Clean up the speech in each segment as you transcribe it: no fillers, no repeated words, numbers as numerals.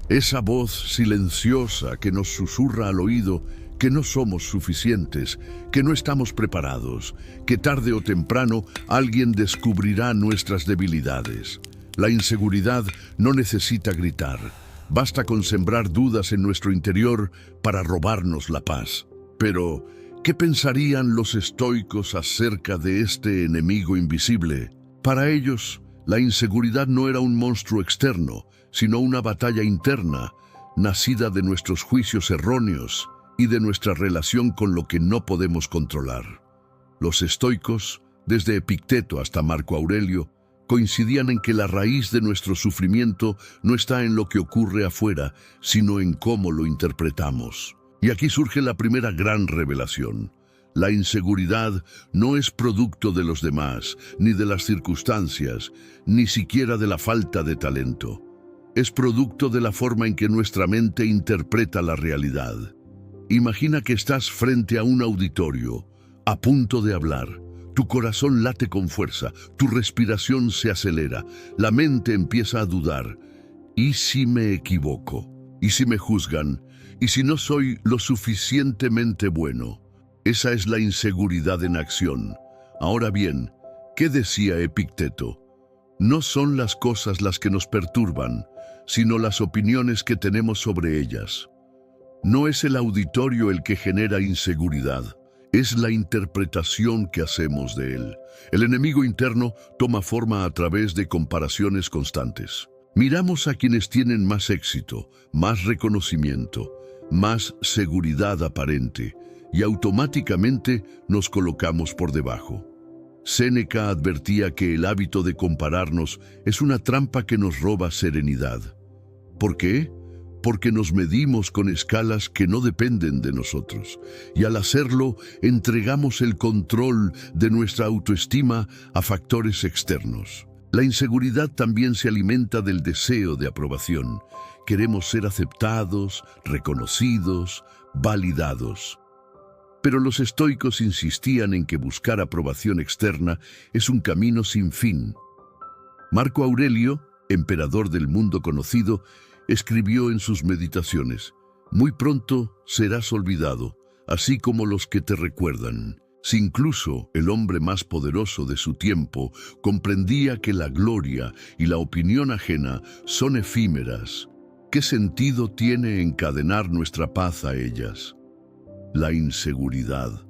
Esa voz silenciosa que nos susurra al oído que no somos suficientes, que no estamos preparados, que tarde o temprano alguien descubrirá nuestras debilidades. La inseguridad no necesita gritar. Basta con sembrar dudas en nuestro interior para robarnos la paz. Pero, ¿qué pensarían los estoicos acerca de este enemigo invisible? Para ellos, la inseguridad no era un monstruo externo, sino una batalla interna, nacida de nuestros juicios erróneos y de nuestra relación con lo que no podemos controlar. Los estoicos, desde Epicteto hasta Marco Aurelio, coincidían en que la raíz de nuestro sufrimiento no está en lo que ocurre afuera, sino en cómo lo interpretamos. Y aquí surge la primera gran revelación. La inseguridad no es producto de los demás, ni de las circunstancias, ni siquiera de la falta de talento. Es producto de la forma en que nuestra mente interpreta la realidad. Imagina que estás frente a un auditorio, a punto de hablar. Tu corazón late con fuerza, tu respiración se acelera, la mente empieza a dudar. ¿Y si me equivoco? ¿Y si me juzgan? ¿Y si no soy lo suficientemente bueno? Esa es la inseguridad en acción. Ahora bien, ¿qué decía Epicteto? No son las cosas las que nos perturban, sino las opiniones que tenemos sobre ellas. No es el auditorio el que genera inseguridad, es la interpretación que hacemos de él. El enemigo interno toma forma a través de comparaciones constantes. Miramos a quienes tienen más éxito, más reconocimiento, más seguridad aparente, y automáticamente nos colocamos por debajo. Séneca advertía que el hábito de compararnos es una trampa que nos roba serenidad. ¿Por qué? Porque nos medimos con escalas que no dependen de nosotros, y al hacerlo entregamos el control de nuestra autoestima a factores externos. La inseguridad también se alimenta del deseo de aprobación. Queremos ser aceptados, reconocidos, validados. Pero los estoicos insistían en que buscar aprobación externa es un camino sin fin. Marco Aurelio, emperador del mundo conocido, escribió en sus meditaciones: «Muy pronto serás olvidado, así como los que te recuerdan». Si incluso el hombre más poderoso de su tiempo comprendía que la gloria y la opinión ajena son efímeras, ¿qué sentido tiene encadenar nuestra paz a ellas? La inseguridad.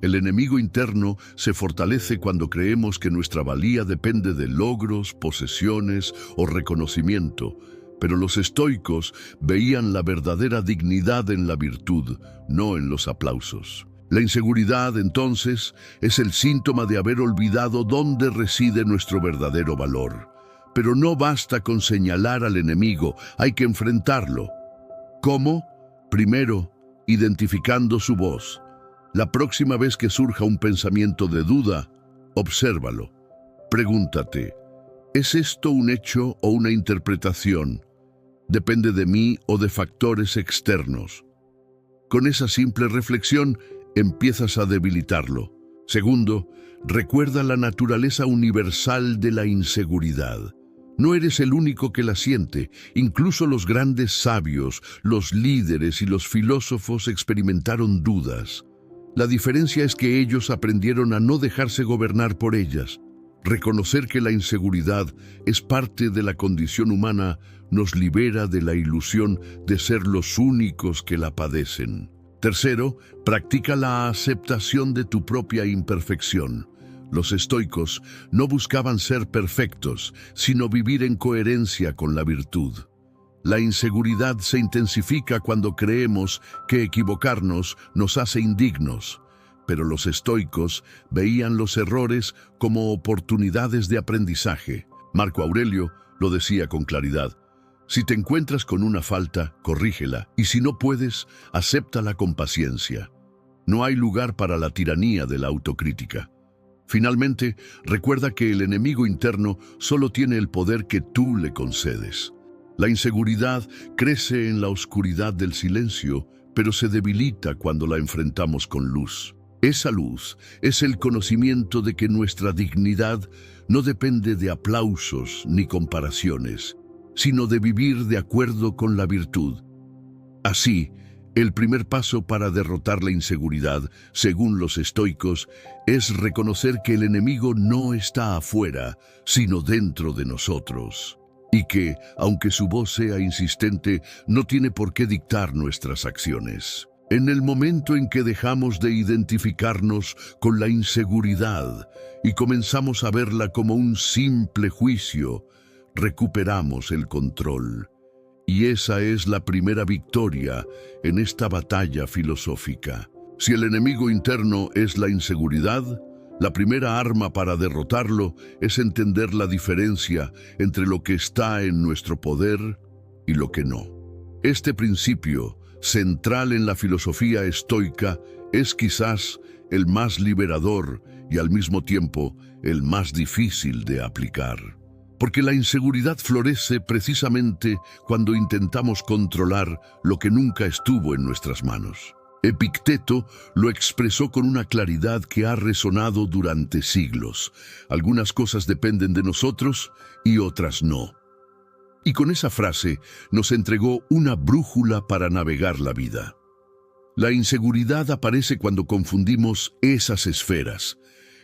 El enemigo interno se fortalece cuando creemos que nuestra valía depende de logros, posesiones o reconocimiento, pero los estoicos veían la verdadera dignidad en la virtud, no en los aplausos. La inseguridad, entonces, es el síntoma de haber olvidado dónde reside nuestro verdadero valor. Pero no basta con señalar al enemigo, hay que enfrentarlo. ¿Cómo? Primero, identificando su voz. La próxima vez que surja un pensamiento de duda, obsérvalo. Pregúntate, ¿es esto un hecho o una interpretación? ¿Depende de mí o de factores externos? Con esa simple reflexión, empiezas a debilitarlo. Segundo, recuerda la naturaleza universal de la inseguridad. No eres el único que la siente. Incluso los grandes sabios, los líderes y los filósofos experimentaron dudas. La diferencia es que ellos aprendieron a no dejarse gobernar por ellas. Reconocer que la inseguridad es parte de la condición humana nos libera de la ilusión de ser los únicos que la padecen. Tercero, practica la aceptación de tu propia imperfección. Los estoicos no buscaban ser perfectos, sino vivir en coherencia con la virtud. La inseguridad se intensifica cuando creemos que equivocarnos nos hace indignos, pero los estoicos veían los errores como oportunidades de aprendizaje. Marco Aurelio lo decía con claridad: si te encuentras con una falta, corrígela, y si no puedes, acéptala con paciencia. No hay lugar para la tiranía de la autocrítica. Finalmente, recuerda que el enemigo interno solo tiene el poder que tú le concedes. La inseguridad crece en la oscuridad del silencio, pero se debilita cuando la enfrentamos con luz. Esa luz es el conocimiento de que nuestra dignidad no depende de aplausos ni comparaciones, sino de vivir de acuerdo con la virtud. Así, el primer paso para derrotar la inseguridad, según los estoicos, es reconocer que el enemigo no está afuera, sino dentro de nosotros, y que, aunque su voz sea insistente, no tiene por qué dictar nuestras acciones. En el momento en que dejamos de identificarnos con la inseguridad y comenzamos a verla como un simple juicio, recuperamos el control. Y esa es la primera victoria en esta batalla filosófica. Si el enemigo interno es la inseguridad, la primera arma para derrotarlo es entender la diferencia entre lo que está en nuestro poder y lo que no. Este principio, central en la filosofía estoica, es quizás el más liberador y al mismo tiempo el más difícil de aplicar. Porque la inseguridad florece precisamente cuando intentamos controlar lo que nunca estuvo en nuestras manos. Epicteto lo expresó con una claridad que ha resonado durante siglos. Algunas cosas dependen de nosotros y otras no. Y con esa frase nos entregó una brújula para navegar la vida. La inseguridad aparece cuando confundimos esas esferas.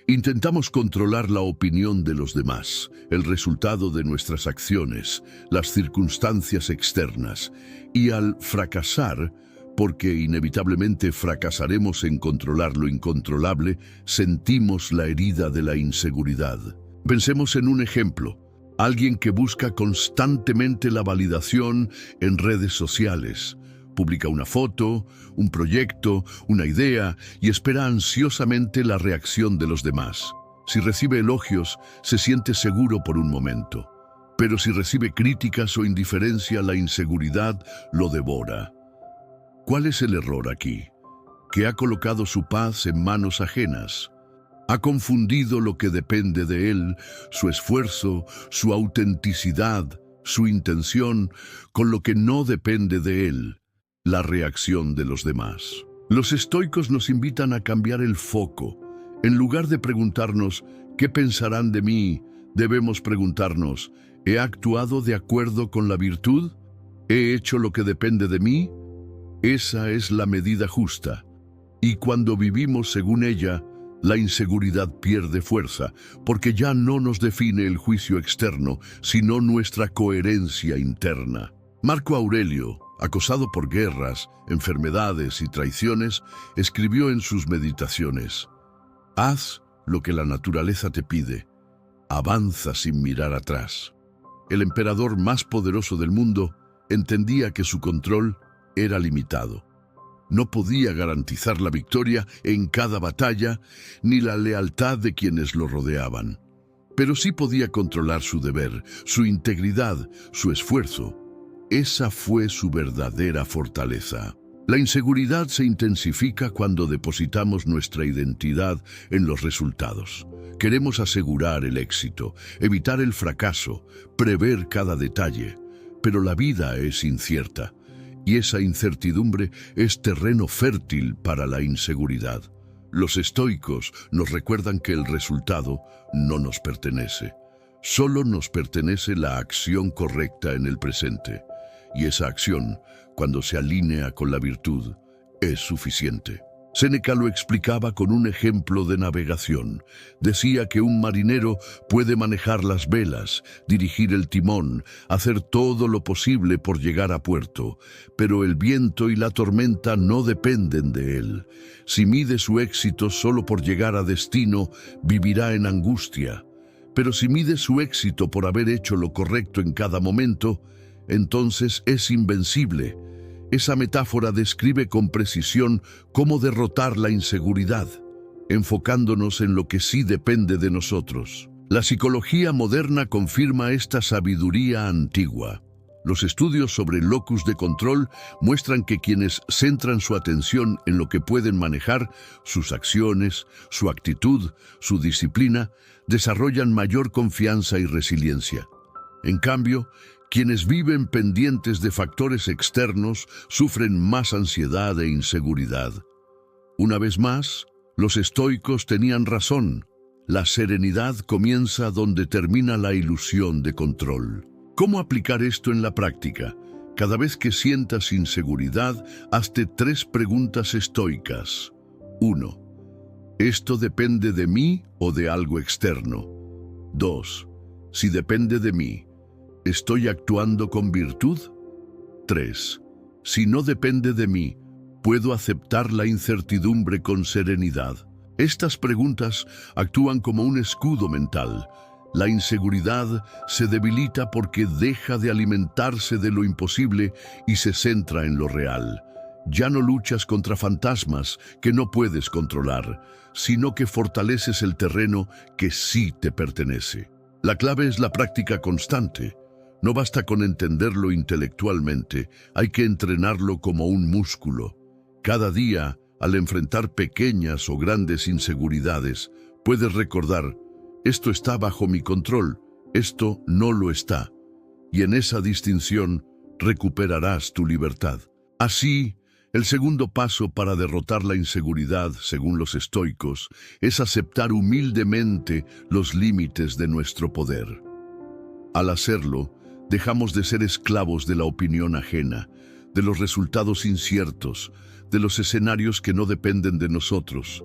Intentamos controlar la opinión de los demás, el resultado de nuestras acciones, las circunstancias externas, y al fracasar, porque inevitablemente fracasaremos en controlar lo incontrolable, sentimos la herida de la inseguridad. Pensemos en un ejemplo. Alguien que busca constantemente la validación en redes sociales. Publica una foto, un proyecto, una idea y espera ansiosamente la reacción de los demás. Si recibe elogios, se siente seguro por un momento. Pero si recibe críticas o indiferencia, la inseguridad lo devora. ¿Cuál es el error aquí? Que ha colocado su paz en manos ajenas. Ha confundido lo que depende de él, su esfuerzo, su autenticidad, su intención, con lo que no depende de él, la reacción de los demás. Los estoicos nos invitan a cambiar el foco. En lugar de preguntarnos, ¿qué pensarán de mí?, debemos preguntarnos, ¿he actuado de acuerdo con la virtud? ¿He hecho lo que depende de mí? Esa es la medida justa. Y cuando vivimos según ella, la inseguridad pierde fuerza, porque ya no nos define el juicio externo, sino nuestra coherencia interna. Marco Aurelio, acosado por guerras, enfermedades y traiciones, escribió en sus meditaciones: «Haz lo que la naturaleza te pide, avanza sin mirar atrás». El emperador más poderoso del mundo entendía que su control era limitado. No podía garantizar la victoria en cada batalla ni la lealtad de quienes lo rodeaban. Pero sí podía controlar su deber, su integridad, su esfuerzo. Esa fue su verdadera fortaleza. La inseguridad se intensifica cuando depositamos nuestra identidad en los resultados. Queremos asegurar el éxito, evitar el fracaso, prever cada detalle. Pero la vida es incierta. Y esa incertidumbre es terreno fértil para la inseguridad. Los estoicos nos recuerdan que el resultado no nos pertenece. Solo nos pertenece la acción correcta en el presente. Y esa acción, cuando se alinea con la virtud, es suficiente. Séneca lo explicaba con un ejemplo de navegación. Decía que un marinero puede manejar las velas, dirigir el timón, hacer todo lo posible por llegar a puerto, pero el viento y la tormenta no dependen de él. Si mide su éxito solo por llegar a destino, vivirá en angustia. Pero si mide su éxito por haber hecho lo correcto en cada momento, entonces es invencible. Esa metáfora describe con precisión cómo derrotar la inseguridad, enfocándonos en lo que sí depende de nosotros. La psicología moderna confirma esta sabiduría antigua. Los estudios sobre el locus de control muestran que quienes centran su atención en lo que pueden manejar, sus acciones, su actitud, su disciplina, desarrollan mayor confianza y resiliencia. En cambio, quienes viven pendientes de factores externos sufren más ansiedad e inseguridad. Una vez más, los estoicos tenían razón. La serenidad comienza donde termina la ilusión de control. ¿Cómo aplicar esto en la práctica? Cada vez que sientas inseguridad, hazte 3 preguntas estoicas. 1. ¿Esto depende de mí o de algo externo? 2. Si depende de mí, ¿estoy actuando con virtud? 3. Si no depende de mí, ¿puedo aceptar la incertidumbre con serenidad? Estas preguntas actúan como un escudo mental. La inseguridad se debilita porque deja de alimentarse de lo imposible y se centra en lo real. Ya no luchas contra fantasmas que no puedes controlar, sino que fortaleces el terreno que sí te pertenece. La clave es la práctica constante. No basta con entenderlo intelectualmente, hay que entrenarlo como un músculo. Cada día, al enfrentar pequeñas o grandes inseguridades, puedes recordar: esto está bajo mi control, esto no lo está. Y en esa distinción recuperarás tu libertad. Así, el segundo paso para derrotar la inseguridad, según los estoicos, es aceptar humildemente los límites de nuestro poder. Al hacerlo, dejamos de ser esclavos de la opinión ajena, de los resultados inciertos, de los escenarios que no dependen de nosotros.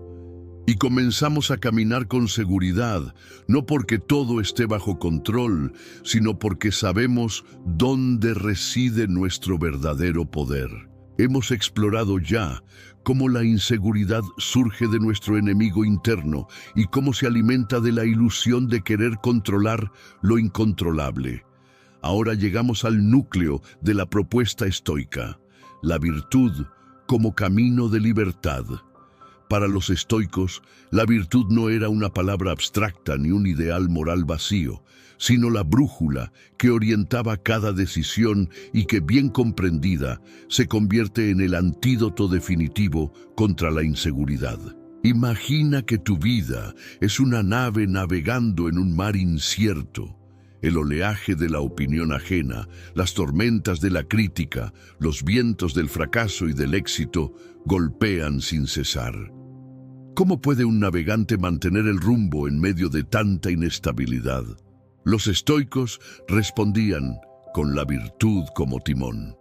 Y comenzamos a caminar con seguridad, no porque todo esté bajo control, sino porque sabemos dónde reside nuestro verdadero poder. Hemos explorado ya cómo la inseguridad surge de nuestro enemigo interno y cómo se alimenta de la ilusión de querer controlar lo incontrolable. Ahora llegamos al núcleo de la propuesta estoica, la virtud como camino de libertad. Para los estoicos, la virtud no era una palabra abstracta ni un ideal moral vacío, sino la brújula que orientaba cada decisión y que, bien comprendida, se convierte en el antídoto definitivo contra la inseguridad. Imagina que tu vida es una nave navegando en un mar incierto. El oleaje de la opinión ajena, las tormentas de la crítica, los vientos del fracaso y del éxito golpean sin cesar. ¿Cómo puede un navegante mantener el rumbo en medio de tanta inestabilidad? Los estoicos respondían con la virtud como timón.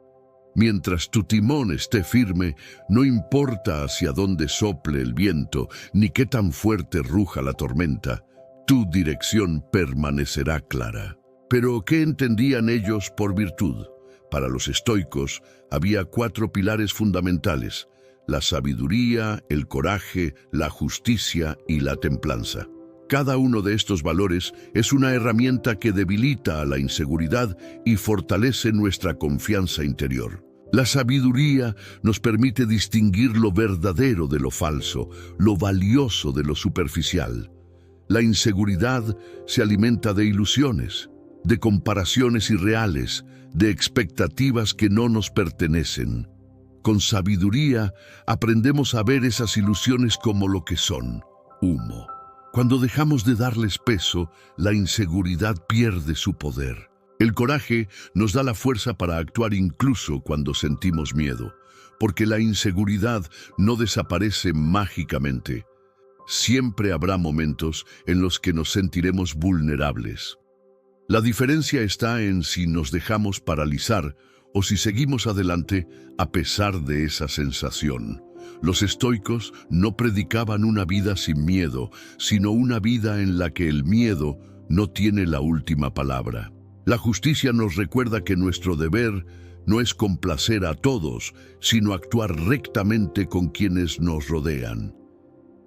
Mientras tu timón esté firme, no importa hacia dónde sople el viento ni qué tan fuerte ruja la tormenta, tu dirección permanecerá clara. Pero, ¿qué entendían ellos por virtud? Para los estoicos había 4 pilares fundamentales: la sabiduría, el coraje, la justicia y la templanza. Cada uno de estos valores es una herramienta que debilita a la inseguridad y fortalece nuestra confianza interior. La sabiduría nos permite distinguir lo verdadero de lo falso, lo valioso de lo superficial. La inseguridad se alimenta de ilusiones, de comparaciones irreales, de expectativas que no nos pertenecen. Con sabiduría aprendemos a ver esas ilusiones como lo que son: humo. Cuando dejamos de darles peso, la inseguridad pierde su poder. El coraje nos da la fuerza para actuar incluso cuando sentimos miedo, porque la inseguridad no desaparece mágicamente. Siempre habrá momentos en los que nos sentiremos vulnerables. La diferencia está en si nos dejamos paralizar o si seguimos adelante a pesar de esa sensación. Los estoicos no predicaban una vida sin miedo, sino una vida en la que el miedo no tiene la última palabra. La justicia nos recuerda que nuestro deber no es complacer a todos, sino actuar rectamente con quienes nos rodean.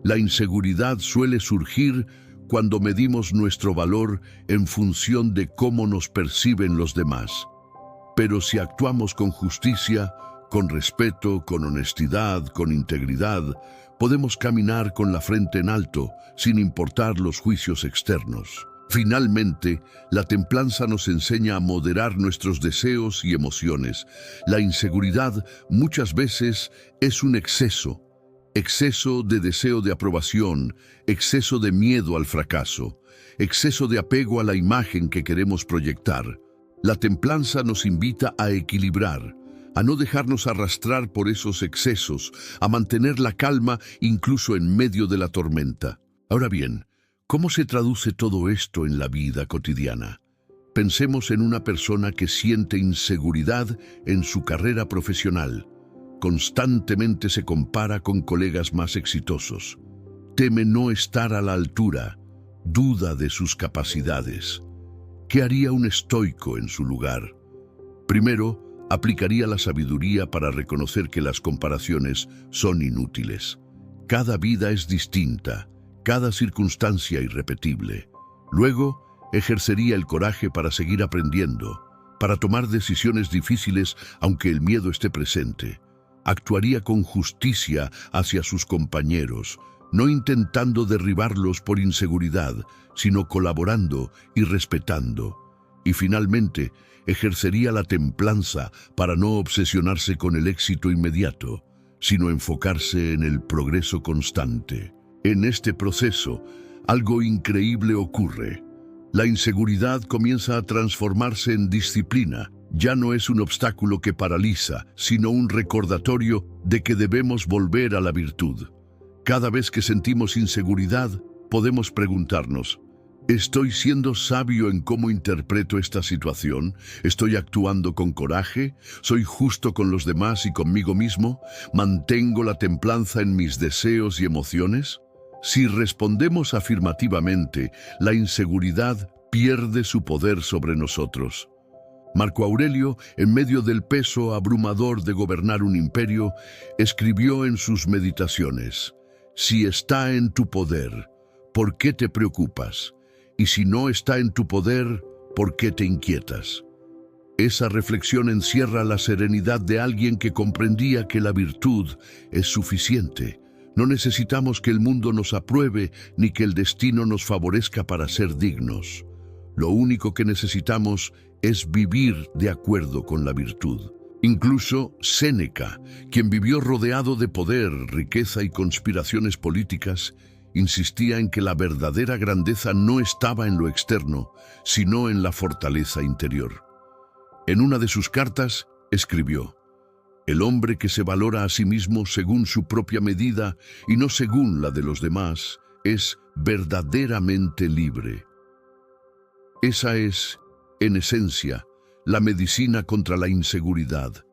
La inseguridad suele surgir cuando medimos nuestro valor en función de cómo nos perciben los demás. Pero si actuamos con justicia, con respeto, con honestidad, con integridad, podemos caminar con la frente en alto, sin importar los juicios externos. Finalmente, la templanza nos enseña a moderar nuestros deseos y emociones. La inseguridad muchas veces es un exceso de deseo de aprobación, exceso de miedo al fracaso, exceso de apego a la imagen que queremos proyectar. La templanza nos invita a equilibrar, a no dejarnos arrastrar por esos excesos, a mantener la calma incluso en medio de la tormenta. Ahora bien, ¿cómo se traduce todo esto en la vida cotidiana? Pensemos en una persona que siente inseguridad en su carrera profesional. Constantemente se compara con colegas más exitosos. Teme no estar a la altura, duda de sus capacidades. ¿Qué haría un estoico en su lugar? Primero, aplicaría la sabiduría para reconocer que las comparaciones son inútiles. Cada vida es distinta, cada circunstancia irrepetible. Luego, ejercería el coraje para seguir aprendiendo, para tomar decisiones difíciles aunque el miedo esté presente. Actuaría con justicia hacia sus compañeros, no intentando derribarlos por inseguridad, sino colaborando y respetando. Y finalmente, ejercería la templanza para no obsesionarse con el éxito inmediato, sino enfocarse en el progreso constante. En este proceso, algo increíble ocurre. La inseguridad comienza a transformarse en disciplina. Ya no es un obstáculo que paraliza, sino un recordatorio de que debemos volver a la virtud. Cada vez que sentimos inseguridad, podemos preguntarnos: ¿estoy siendo sabio en cómo interpreto esta situación? ¿Estoy actuando con coraje? ¿Soy justo con los demás y conmigo mismo? ¿Mantengo la templanza en mis deseos y emociones? Si respondemos afirmativamente, la inseguridad pierde su poder sobre nosotros. Marco Aurelio, en medio del peso abrumador de gobernar un imperio, escribió en sus meditaciones: «Si está en tu poder, ¿por qué te preocupas? Y si no está en tu poder, ¿por qué te inquietas?». Esa reflexión encierra la serenidad de alguien que comprendía que la virtud es suficiente. No necesitamos que el mundo nos apruebe ni que el destino nos favorezca para ser dignos. Lo único que necesitamos es vivir de acuerdo con la virtud. Incluso Séneca, quien vivió rodeado de poder, riqueza y conspiraciones políticas, insistía en que la verdadera grandeza no estaba en lo externo, sino en la fortaleza interior. En una de sus cartas escribió: «El hombre que se valora a sí mismo según su propia medida y no según la de los demás, es verdaderamente libre». Esa es, en esencia, la medicina contra la inseguridad.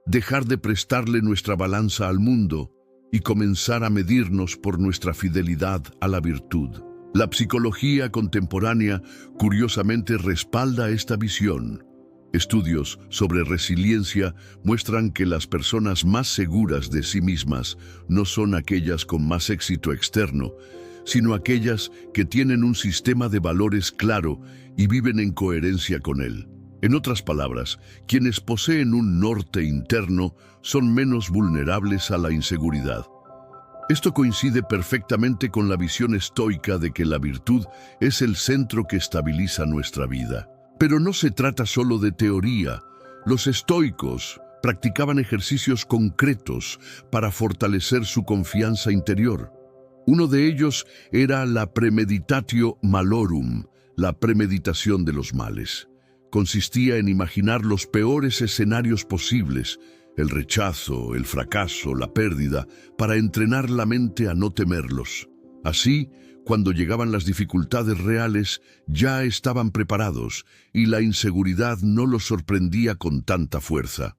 Dejar de prestarle nuestra balanza al mundo y comenzar a medirnos por nuestra fidelidad a la virtud. La psicología contemporánea curiosamente respalda esta visión. Estudios sobre resiliencia muestran que las personas más seguras de sí mismas no son aquellas con más éxito externo, sino aquellas que tienen un sistema de valores claro y viven en coherencia con él. En otras palabras, quienes poseen un norte interno son menos vulnerables a la inseguridad. Esto coincide perfectamente con la visión estoica de que la virtud es el centro que estabiliza nuestra vida. Pero no se trata solo de teoría. Los estoicos practicaban ejercicios concretos para fortalecer su confianza interior. Uno de ellos era la premeditatio malorum, la premeditación de los males. Consistía en imaginar los peores escenarios posibles, el rechazo, el fracaso, la pérdida, para entrenar la mente a no temerlos. Así, cuando llegaban las dificultades reales, ya estaban preparados y la inseguridad no los sorprendía con tanta fuerza.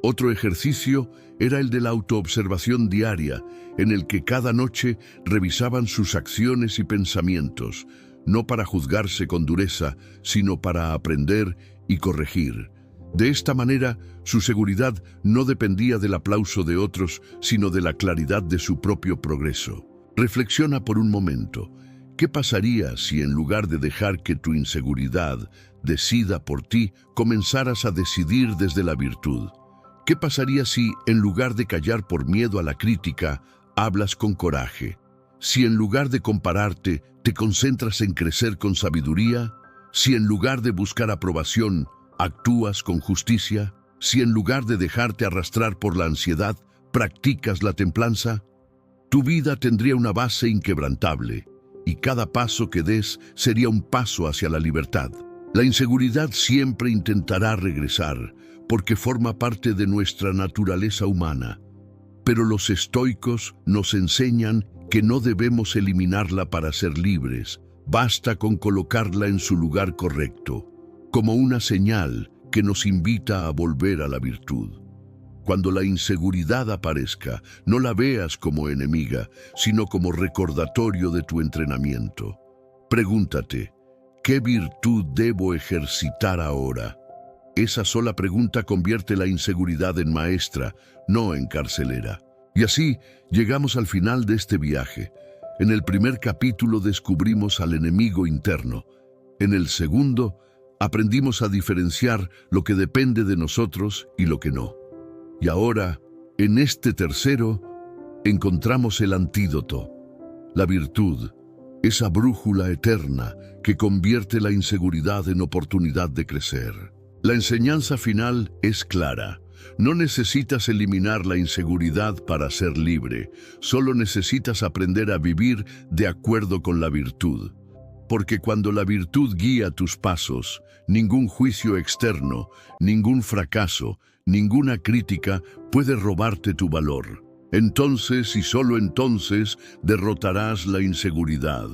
Otro ejercicio era el de la autoobservación diaria, en el que cada noche revisaban sus acciones y pensamientos, no para juzgarse con dureza, sino para aprender y corregir. De esta manera, su seguridad no dependía del aplauso de otros, sino de la claridad de su propio progreso. Reflexiona por un momento. ¿Qué pasaría si en lugar de dejar que tu inseguridad decida por ti, comenzaras a decidir desde la virtud? ¿Qué pasaría si, en lugar de callar por miedo a la crítica, hablas con coraje? Si en lugar de compararte, te concentras en crecer con sabiduría. Si en lugar de buscar aprobación, actúas con justicia. Si en lugar de dejarte arrastrar por la ansiedad, practicas la templanza. Tu vida tendría una base inquebrantable, y cada paso que des sería un paso hacia la libertad. La inseguridad siempre intentará regresar, porque forma parte de nuestra naturaleza humana. Pero los estoicos nos enseñan que no debemos eliminarla para ser libres. Basta con colocarla en su lugar correcto. como una señal que nos invita a volver a la virtud. Cuando la inseguridad aparezca, no la veas como enemiga, sino como recordatorio de tu entrenamiento. Pregúntate, ¿qué virtud debo ejercitar ahora? Esa sola pregunta convierte la inseguridad en maestra, no en carcelera. Y así llegamos al final de este viaje. En el primer capítulo descubrimos al enemigo interno. En el segundo, aprendimos a diferenciar lo que depende de nosotros y lo que no. Y ahora, en este tercero, encontramos el antídoto, la virtud, esa brújula eterna que convierte la inseguridad en oportunidad de crecer. La enseñanza final es clara. No necesitas eliminar la inseguridad para ser libre, solo necesitas aprender a vivir de acuerdo con la virtud. Porque cuando la virtud guía tus pasos, ningún juicio externo, ningún fracaso, ninguna crítica puede robarte tu valor. Entonces y solo entonces derrotarás la inseguridad.